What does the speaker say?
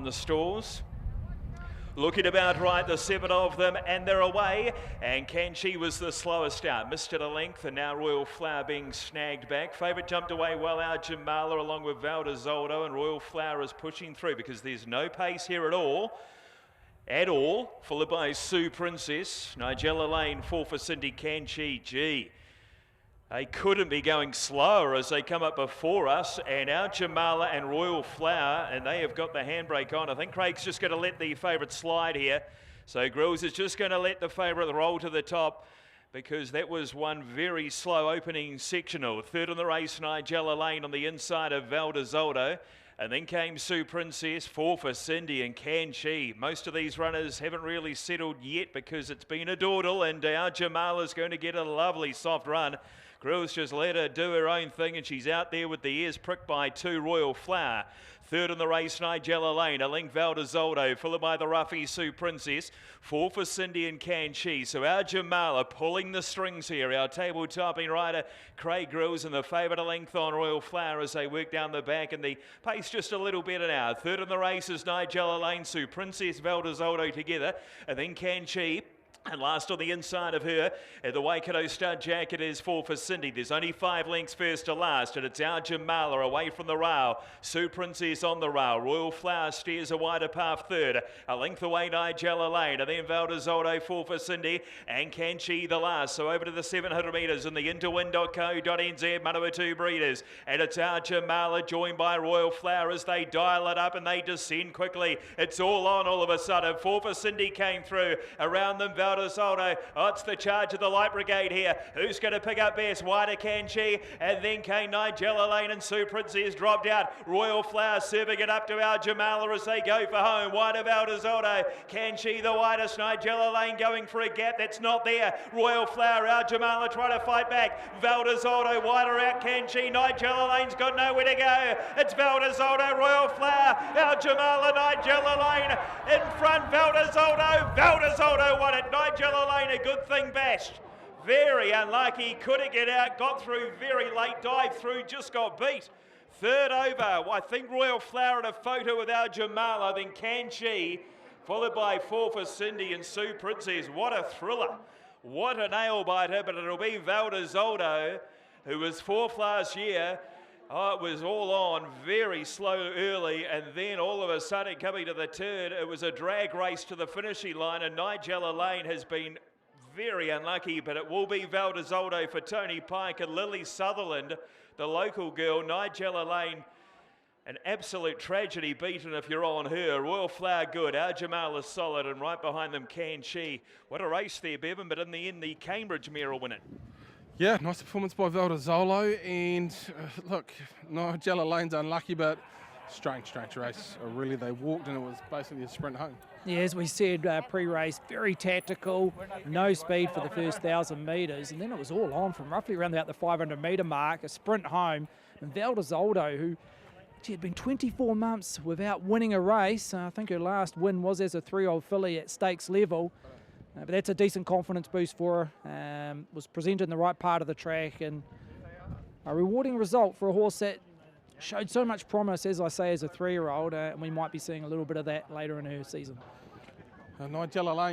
on the stalls. Looking about right, the 7 of them, and they're away. And Qlty was the slowest out. Missed it a length, and now Royal Flower being snagged back. Favourite jumped away well out, Jamala, along with VAL, ZOLDO, and Royal Flower is pushing through because there's no pace here at all. Followed by Sue Princess. Nigella Lane, 4 for Cindy Qlty. Gee, they couldn't be going slower as they come up before us. And our Jamala and Royal Flower, and they have got the handbrake on. I think Craig's just going to let the favourite slide here. So Grills is just going to let the favourite roll to the top, because that was one very slow opening sectional. Third in the race, Nigella Lane on the inside of VAL, ZOLDO. And then came Sue Princess, 4 for Cindy and Qlty. Most of these runners haven't really settled yet because it's been a dawdle, and our Jamala's going to get a lovely soft run. Grills just let her do her own thing, and she's out there with the ears pricked by 2 Royal Flower. Third in the race, Nigella Lane, a link VAL, ZOLDO, followed by the roughy Sue Princess. 4 for Cindy and Qlty. So our Jamala pulling the strings here. Our table-topping rider, Craig Grills, and the favourite a length on Royal Flower as they work down the back, and the pace just a little better now. Third in the race is Nigella Lane, Sue Princess, VAL, ZOLDO together, and then Qlty. And last on the inside of her, the Waikato stud jacket is 4 for Cindy. There's only 5 lengths first to last, and it's our Jamala away from the rail. Sue Princess on the rail. Royal Flower steers a wider path third. A length away, Nigella Lane, and then VAL, ZOLDO, 4 for Cindy, and Qlty the last. So over to the 700 metres in the interwin.co.nz Manawatu breeders. And it's our Jamala joined by Royal Flower as they dial it up and they descend quickly. It's all on all of a sudden. 4 for Cindy came through. Around them, VAL, ZOLDO. Oh, it's the charge of the light brigade here. Who's going to pick up best? Wider Qlty, and then came Nigella Lane, and Sue Princess dropped out. Royal Flower serving it up to our Jamala as they go for home. Wider VAL, ZOLDO. Qlty the widest. Nigella Lane going for a gap that's not there. Royal Flower, our Jamala trying to fight back. VAL, ZOLDO wider out. Qlty. Nigella Lane's got nowhere to go. It's VAL, ZOLDO. Royal Flower, our Jamala, Nigella Lane in front. VAL, ZOLDO. VAL, ZOLDO won it. Nigella Lane, a good thing bashed. Very unlucky, couldn't get out, got through very late, dived through, just got beat. Third over, I think Royal Flower in a photo with our Jamala, then Qlty, followed by 4 for Cindy and Sue Princess. What a thriller, what a nail biter, but it'll be VAL, ZOLDO, who was 4th last year. Oh, it was all on, very slow early, and then all of a sudden coming to the turn, it was a drag race to the finishing line, and Nigella Lane has been very unlucky, but it will be VAL, ZOLDO for Tony Pike and Lily Sutherland, the local girl. Nigella Lane, an absolute tragedy beaten if you're on her. Royal Flower good, our Jamala is solid, and right behind them Qlty. What a race there, Bevan, but in the end the Cambridge mare will win it. Yeah, nice performance by VAL, ZOLDO, and look, Nigella Lane's unlucky, but strange race. Really, they walked and it was basically a sprint home. Yeah, as we said pre-race, very tactical, no speed for the first 1,000 metres, and then it was all on from roughly around about the 500 metre mark, a sprint home, and VAL, ZOLDO, who had been 24 months without winning a race. I think her last win was as a 3-year-old filly at stakes level. But that's a decent confidence boost for her. Was presented in the right part of the track, and a rewarding result for a horse that showed so much promise, as I say, as a 3-year-old, and we might be seeing a little bit of that later in her season. Nigella Lane